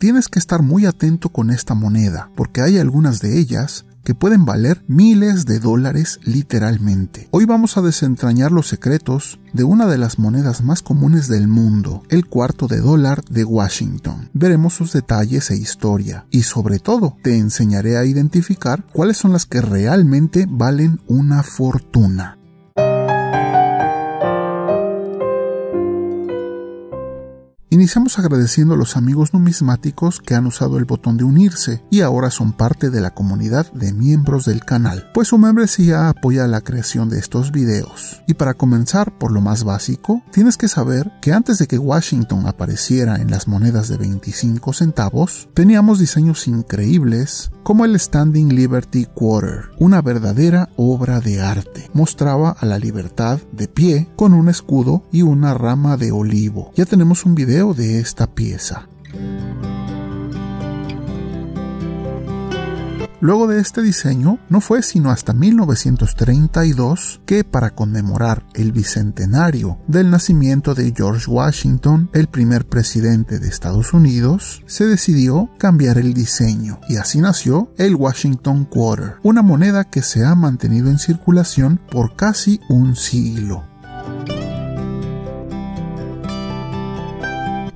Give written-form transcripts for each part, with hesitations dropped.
tienes que estar muy atento con esta moneda, porque hay algunas de ellas que pueden valer miles de dólares literalmente. Hoy vamos a desentrañar los secretos de una de las monedas más comunes del mundo, el $1/4 de Washington. Veremos sus detalles e historia, y sobre todo, te enseñaré a identificar cuáles son las que realmente valen una fortuna. Iniciamos agradeciendo a los amigos numismáticos que han usado el botón de unirse y ahora son parte de la comunidad de miembros del canal, pues su membresía apoya la creación de estos videos. Y para comenzar por lo más básico, tienes que saber que antes de que Washington apareciera en las monedas de 25 centavos, teníamos diseños increíbles como el Standing Liberty Quarter, una verdadera obra de arte. Mostraba a la libertad de pie con un escudo y una rama de olivo. Ya tenemos un video de esta pieza. Luego de este diseño, no fue sino hasta 1932 que, para conmemorar el bicentenario del nacimiento de George Washington, el primer presidente de Estados Unidos, se decidió cambiar el diseño, y así nació el Washington Quarter, una moneda que se ha mantenido en circulación por casi un siglo.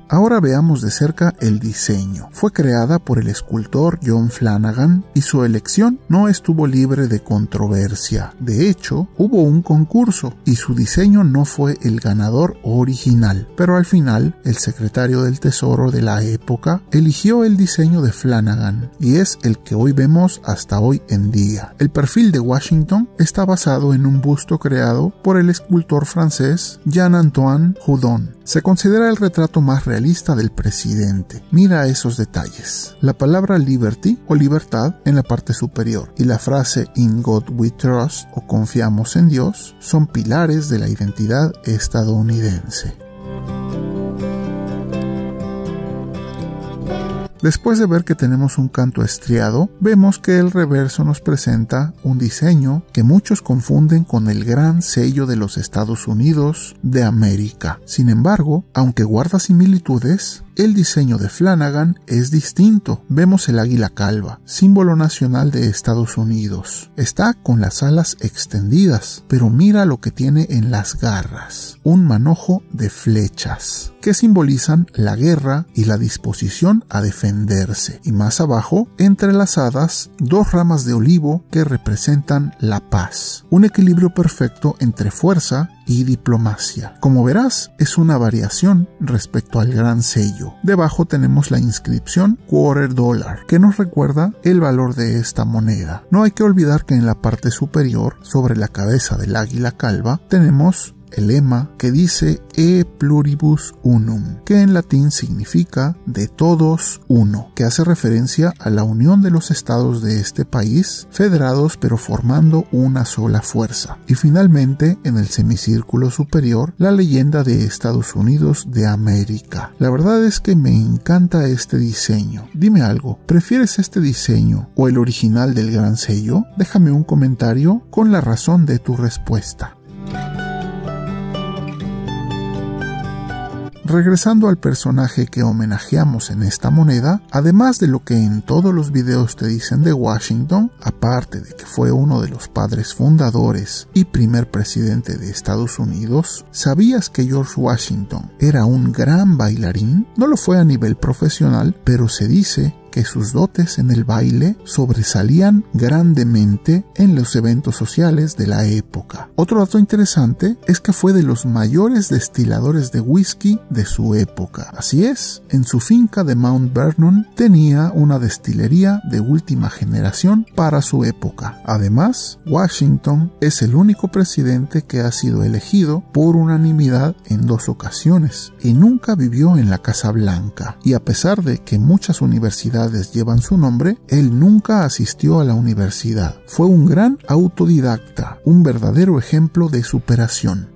Ahora veamos de cerca el diseño. Fue creada por el escultor John Flanagan y su elección no estuvo libre de controversia. De hecho, hubo un concurso y su diseño no fue el ganador original, pero al final el secretario del Tesoro de la época eligió el diseño de Flanagan y es el que hoy vemos hasta hoy en día. El perfil de Washington está basado en un busto creado por el escultor francés Jean-Antoine Houdon. Se considera el retrato más realista del presidente. Mira esos detalles. La palabra liberty o libertad en la parte superior y la frase In God We Trust o confiamos en Dios son pilares de la identidad estadounidense. Después de ver que tenemos un canto estriado, vemos que el reverso nos presenta un diseño que muchos confunden con el gran sello de los Estados Unidos de América. Sin embargo, aunque guarda similitudes, el diseño de Flanagan es distinto. Vemos el águila calva, símbolo nacional de Estados Unidos. Está con las alas extendidas, pero mira lo que tiene en las garras. Un manojo de flechas, que simbolizan la guerra y la disposición a defenderse. Y más abajo, entrelazadas, dos ramas de olivo que representan la paz. Un equilibrio perfecto entre fuerza y diplomacia. Como verás, es una variación respecto al gran sello. Debajo tenemos la inscripción $1/4, que nos recuerda el valor de esta moneda. No hay que olvidar que en la parte superior, sobre la cabeza del águila calva, tenemos el lema que dice E pluribus unum, que en latín significa de todos uno, que hace referencia a la unión de los estados de este país, federados pero formando una sola fuerza. Y finalmente, en el semicírculo superior, la leyenda de Estados Unidos de América. La verdad es que me encanta este diseño. Dime algo, ¿prefieres este diseño o el original del gran sello? Déjame un comentario con la razón de tu respuesta. Regresando al personaje que homenajeamos en esta moneda, además de lo que en todos los videos te dicen de Washington, aparte de que fue uno de los padres fundadores y primer presidente de Estados Unidos, ¿sabías que George Washington era un gran bailarín? No lo fue a nivel profesional, pero se dice que sus dotes en el baile sobresalían grandemente en los eventos sociales de la época. Otro dato interesante es que fue de los mayores destiladores de whisky de su época. Así es, en su finca de Mount Vernon tenía una destilería de última generación para su época. Además, Washington es el único presidente que ha sido elegido por unanimidad en 2 ocasiones y nunca vivió en la Casa Blanca. Y a pesar de que muchas universidades llevan su nombre, él nunca asistió a la universidad. Fue un gran autodidacta, un verdadero ejemplo de superación.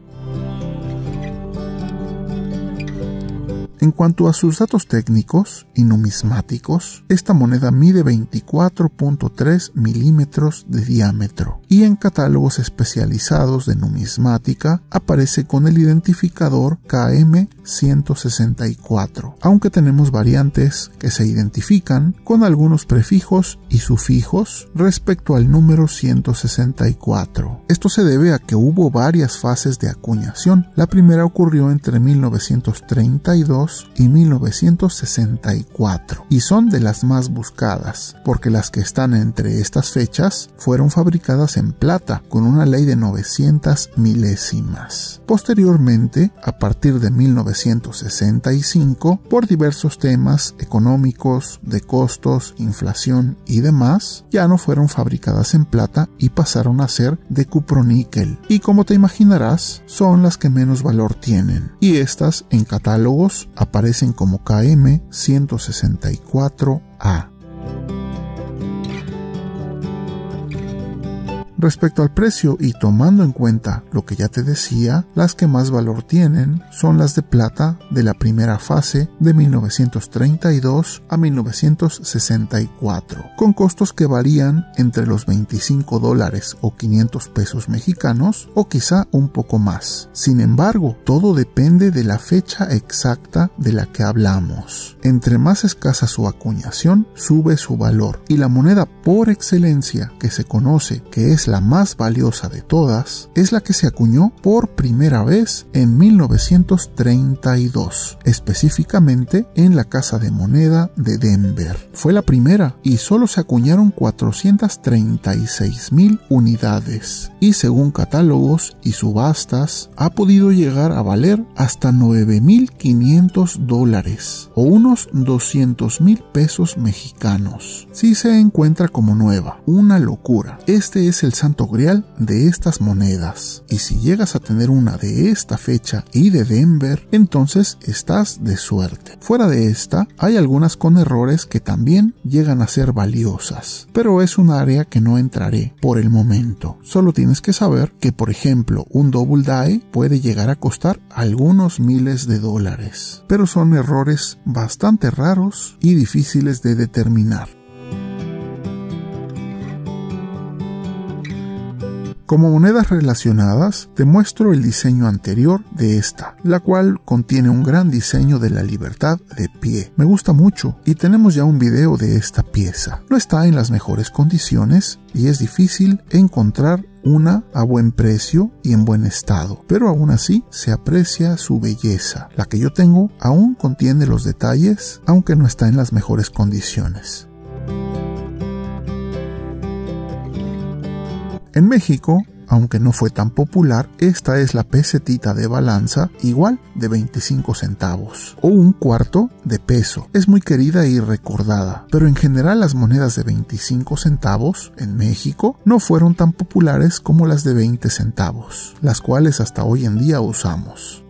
En cuanto a sus datos técnicos y numismáticos, esta moneda mide 24.3 milímetros de diámetro y en catálogos especializados de numismática aparece con el identificador KM164, aunque tenemos variantes que se identifican con algunos prefijos y sufijos respecto al número 164. Esto se debe a que hubo varias fases de acuñación. La primera ocurrió entre 1932 y 1964 y son de las más buscadas, porque las que están entre estas fechas fueron fabricadas en plata con una ley de 900 milésimas. Posteriormente, a partir de 1965, por diversos temas económicos, de costos, inflación y demás, ya no fueron fabricadas en plata y pasaron a ser de cuproníquel, y como te imaginarás, son las que menos valor tienen, y estas en catálogos aparecen como KM164A. Respecto al precio y tomando en cuenta lo que ya te decía, las que más valor tienen son las de plata de la primera fase de 1932 a 1964, con costos que varían entre los $25 o 500 pesos mexicanos o quizá un poco más. Sin embargo, todo depende de la fecha exacta de la que hablamos. Entre más escasa su acuñación, sube su valor, y la moneda por excelencia que se conoce que es la más valiosa de todas, es la que se acuñó por primera vez en 1932, específicamente en la Casa de Moneda de Denver. Fue la primera y solo se acuñaron 436,000 unidades, y según catálogos y subastas ha podido llegar a valer hasta $9,500 o unos 200,000 pesos mexicanos si se encuentra como nueva. Una locura. Este es el santo grial de estas monedas, y si llegas a tener una de esta fecha y de Denver, entonces estás de suerte. Fuera de esta, hay algunas con errores que también llegan a ser valiosas, pero es un área que no entraré por el momento. Solo tienes que saber que, por ejemplo, un double die puede llegar a costar algunos miles de dólares, pero son errores bastante raros y difíciles de determinar. Como monedas relacionadas, te muestro el diseño anterior de esta, la cual contiene un gran diseño de la libertad de pie. Me gusta mucho y tenemos ya un video de esta pieza. No está en las mejores condiciones y es difícil encontrar una a buen precio y en buen estado, pero aún así se aprecia su belleza. La que yo tengo aún contiene los detalles, aunque no está en las mejores condiciones. En México, aunque no fue tan popular, esta es la pesetita de balanza, igual de 25 centavos, o un cuarto de peso. Es muy querida y recordada, pero en general las monedas de 25 centavos en México no fueron tan populares como las de 20 centavos, las cuales hasta hoy en día usamos.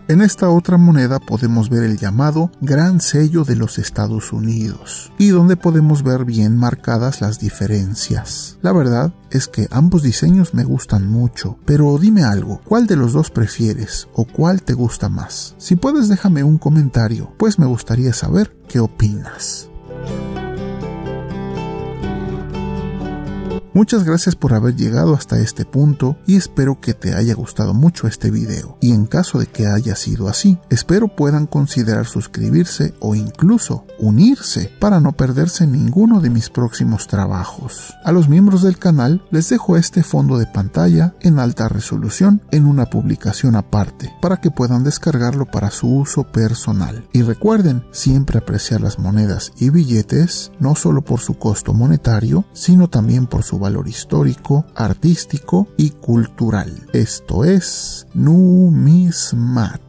En esta otra moneda podemos ver el llamado Gran Sello de los Estados Unidos, y donde podemos ver bien marcadas las diferencias. La verdad es que ambos diseños me gustan mucho, pero dime algo, ¿cuál de los dos prefieres o cuál te gusta más? Si puedes, déjame un comentario, pues me gustaría saber qué opinas. Muchas gracias por haber llegado hasta este punto y espero que te haya gustado mucho este video, y en caso de que haya sido así, espero puedan considerar suscribirse o incluso unirse para no perderse ninguno de mis próximos trabajos. A los miembros del canal les dejo este fondo de pantalla en alta resolución en una publicación aparte para que puedan descargarlo para su uso personal. Y recuerden siempre apreciar las monedas y billetes no solo por su costo monetario, sino también por su valor histórico, artístico y cultural. Esto es Numismat.